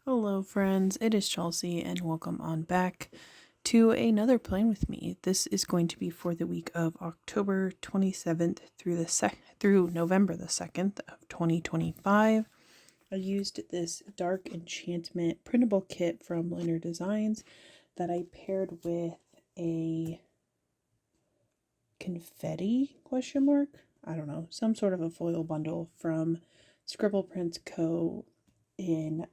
Hello friends, it is Chelsea and welcome on back to another Plan With Me. This is going to be for the week of October 27th through November the 2nd of 2025. I used this dark enchantment printable kit from Lynner Designs that I paired with a confetti ? I don't know, some sort of a foil bundle from Scribble Prints Co. in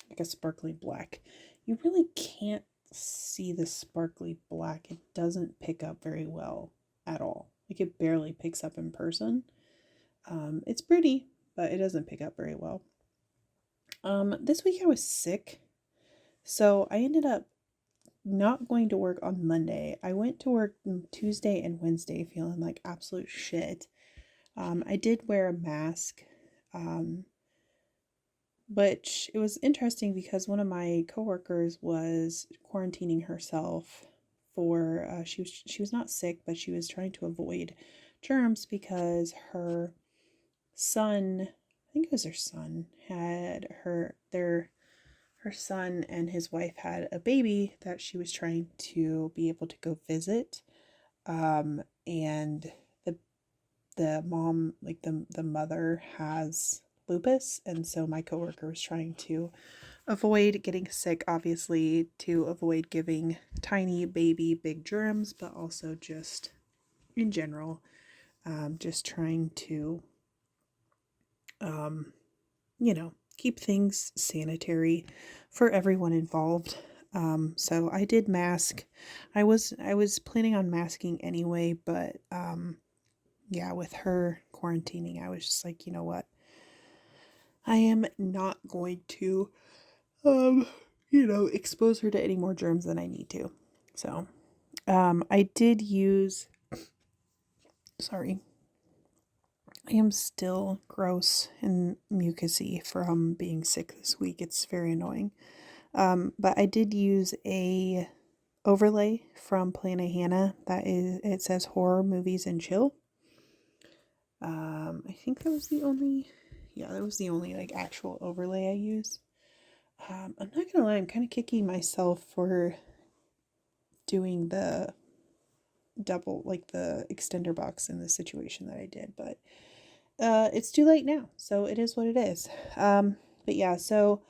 like a sparkly black. You really can't see the sparkly black. It doesn't pick up very well at all. Like it barely picks up in person. It's pretty, but it doesn't pick up very well. This week I was sick, so I ended up not going to work on Monday. I went to work Tuesday and Wednesday feeling like absolute shit. I did wear a mask, which it was interesting because one of my coworkers was quarantining herself for she was not sick, but she was trying to avoid germs because her son, I think it was her son, had her son and his wife had a baby that she was trying to be able to go visit, and the mom, like the mother, has lupus, and so my coworker was trying to avoid getting sick, obviously, to avoid giving tiny baby big germs, but also just in general, just trying to keep things sanitary for everyone involved. So I did mask. I was planning on masking anyway, but yeah, with her quarantining, I was just like, you know what? I am not going to, expose her to any more germs than I need to. So, I did use, sorry, I am still gross and mucusy from being sick this week. It's very annoying. But I did use a overlay from Planet Hannah it says horror movies and chill. I think that was the only like actual overlay I used. I'm not gonna lie, I'm kind of kicking myself for doing the double, like the extender box in the situation that I did, but it's too late now, so it is what it is. But yeah, so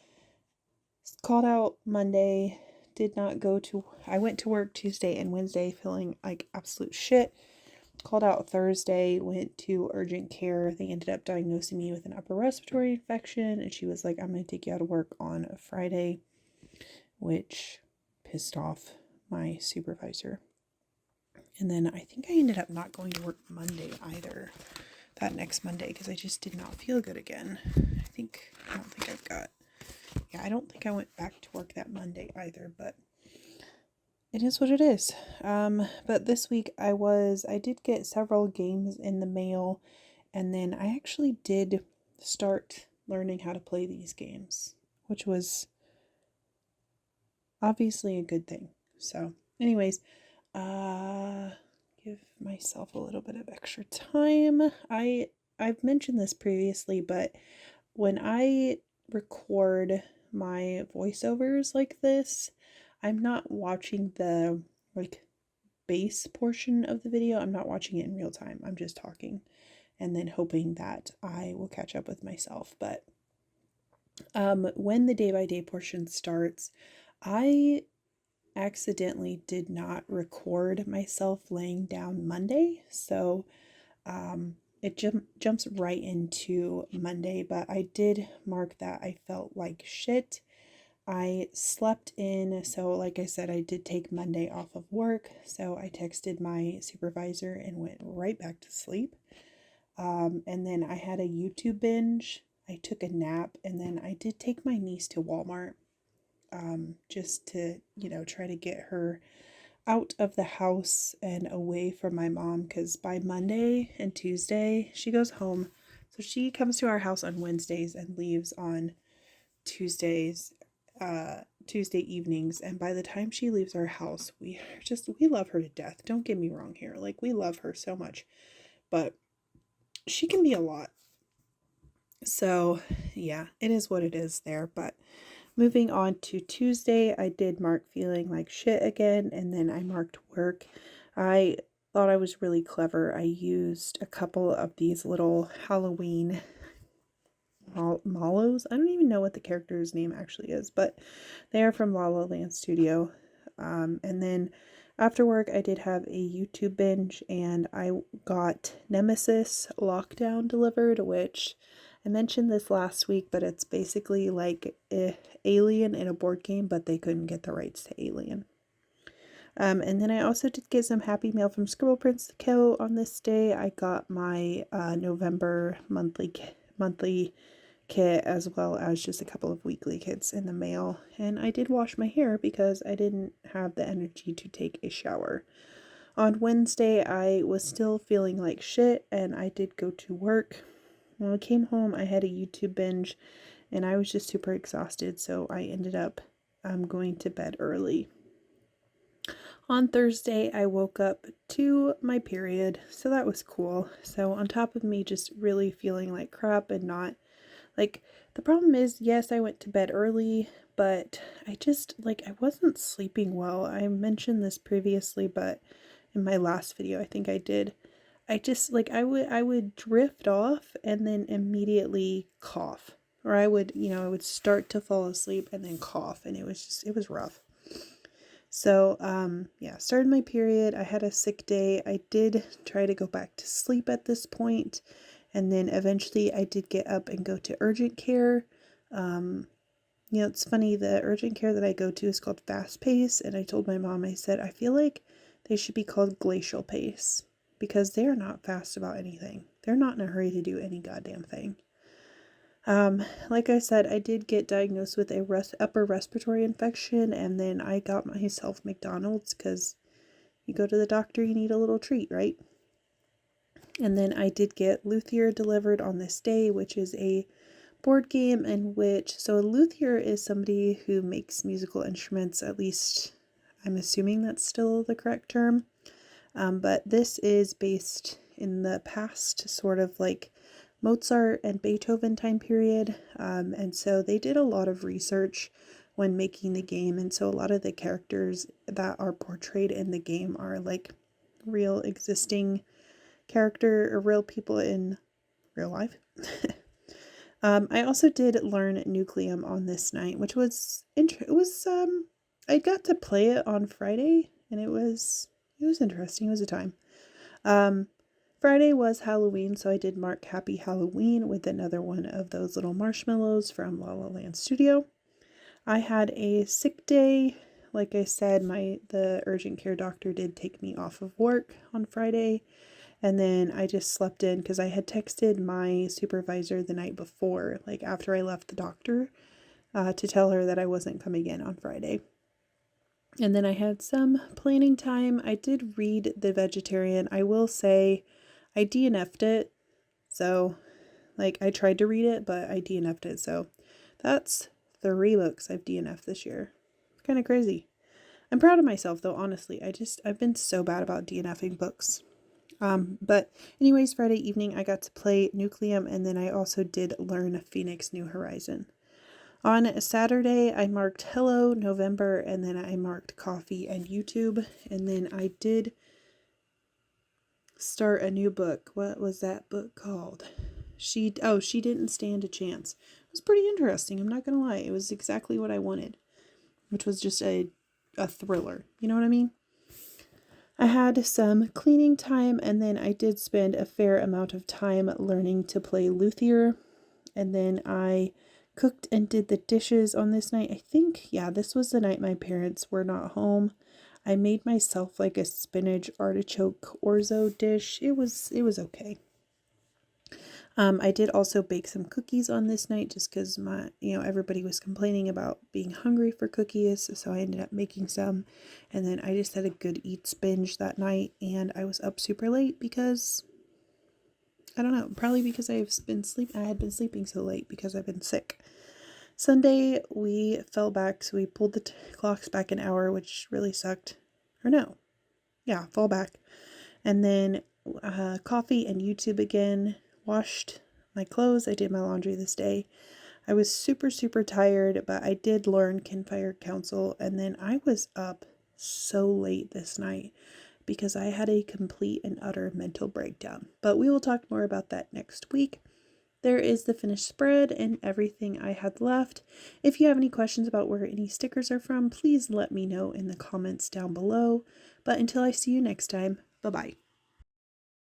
called out Monday, I went to work Tuesday and Wednesday feeling like absolute shit. Called out Thursday, went to urgent care. They ended up diagnosing me with an upper respiratory infection, and she was like, I'm going to take you out of work on a Friday, which pissed off my supervisor. And then I think I ended up not going to work Monday either, that next Monday, because I just did not feel good again. I don't think I went back to work that Monday either, but it is what it is. But this week I did get several games in the mail, and then I actually did start learning how to play these games, which was obviously a good thing. So anyways, give myself a little bit of extra time. I've mentioned this previously, but when I record my voiceovers like this, I'm not watching the base portion of the video. I'm not watching it in real time. I'm just talking and then hoping that I will catch up with myself. But when the day by day portion starts, I accidentally did not record myself laying down Monday. So it jumps right into Monday, but I did mark that I felt like shit. I slept in, so like I said, I did take Monday off of work, so I texted my supervisor and went right back to sleep. And then I had a YouTube binge, I took a nap, and then I did take my niece to Walmart, just to, try to get her out of the house and away from my mom, because by Monday and Tuesday, she goes home. So she comes to our house on Wednesdays and leaves on Tuesday evenings, and by the time she leaves our house, we love her to death. Don't get me wrong here, like we love her so much, but she can be a lot. So yeah, it is what it is there. But moving on to Tuesday, I did mark feeling like shit again, and then I marked work. I thought I was really clever. I used a couple of these little Halloween mallows. I don't even know what the character's name actually is, but they are from La La Land Studio. And then after work, I did have a YouTube binge, and I got Nemesis Lockdown delivered, which I mentioned this last week, but it's basically like Alien in a board game, but they couldn't get the rights to Alien. And then I also did get some Happy Mail from Scribble Prince Co. on this day. I got my November monthly kit, as well as just a couple of weekly kits in the mail. And I did wash my hair because I didn't have the energy to take a shower. On Wednesday, I was still feeling like shit, and I did go to work. When I came home, I had a YouTube binge, and I was just super exhausted, so I ended up going to bed early. On Thursday, I woke up to my period, so that was cool. So on top of me just really feeling like crap and not, like, the problem is, yes, I went to bed early, but I just, like, I wasn't sleeping well. I mentioned this previously, but in my last video, I think I did. I just, like, I would drift off and then immediately cough. Or I would, I would start to fall asleep and then cough, and it was rough. So, yeah, started my period. I had a sick day. I did try to go back to sleep at this point, and then eventually I did get up and go to urgent care. It's funny, the urgent care that I go to is called Fast Pace, and I told my mom, I said, I feel like they should be called Glacial Pace, because they are not fast about anything. They're not in a hurry to do any goddamn thing. Like I said, I did get diagnosed with a upper respiratory infection, and then I got myself McDonald's, because you go to the doctor, you need a little treat, right? And then I did get Luthier delivered on this day, which is a board game so a luthier is somebody who makes musical instruments, at least I'm assuming that's still the correct term. But this is based in the past, sort of like Mozart and Beethoven time period. And so they did a lot of research when making the game. And so a lot of the characters that are portrayed in the game are like real existing character or real people in real life. I also did learn Nucleum on this night, which was I got to play it on Friday, and it was interesting. It was a time. Friday was Halloween, so I did mark Happy Halloween with another one of those little marshmallows from La La Land Studio. I had a sick day. Like I said, the urgent care doctor did take me off of work on Friday, and then I just slept in because I had texted my supervisor the night before, like after I left the doctor, to tell her that I wasn't coming in on Friday. And then I had some planning time. I did read The Vegetarian. I will say I DNF'd it. So, like, I tried to read it, but I DNF'd it. So that's 3 books I've DNF'd this year. It's kind of crazy. I'm proud of myself, though, honestly. I've been so bad about DNFing books. But anyways, Friday evening I got to play Nucleum, and then I also did learn Phoenix New Horizon. On Saturday, I marked Hello, November, and then I marked Coffee and YouTube, and then I did start a new book. What was that book called? She Didn't Stand a Chance. It was pretty interesting, I'm not gonna lie. It was exactly what I wanted, which was just a thriller. You know what I mean? I had some cleaning time, and then I did spend a fair amount of time learning to play luthier, and then I cooked and did the dishes on this night. I think, yeah, this was the night my parents were not home. I made myself like a spinach artichoke orzo dish. It was okay. I did also bake some cookies on this night just because everybody was complaining about being hungry for cookies. So I ended up making some, and then I just had a good eats binge that night, and I was up super late because, I don't know, probably because I had been sleeping so late because I've been sick. Sunday, we fell back, so we pulled the clocks back an hour, which really sucked. Or no. Yeah, fall back. And then coffee and YouTube again. Washed my clothes. I did my laundry this day. I was super, super tired, but I did learn Campfire Council, and then I was up so late this night because I had a complete and utter mental breakdown. But we will talk more about that next week. There is the finished spread and everything I had left. If you have any questions about where any stickers are from, please let me know in the comments down below. But until I see you next time, bye-bye.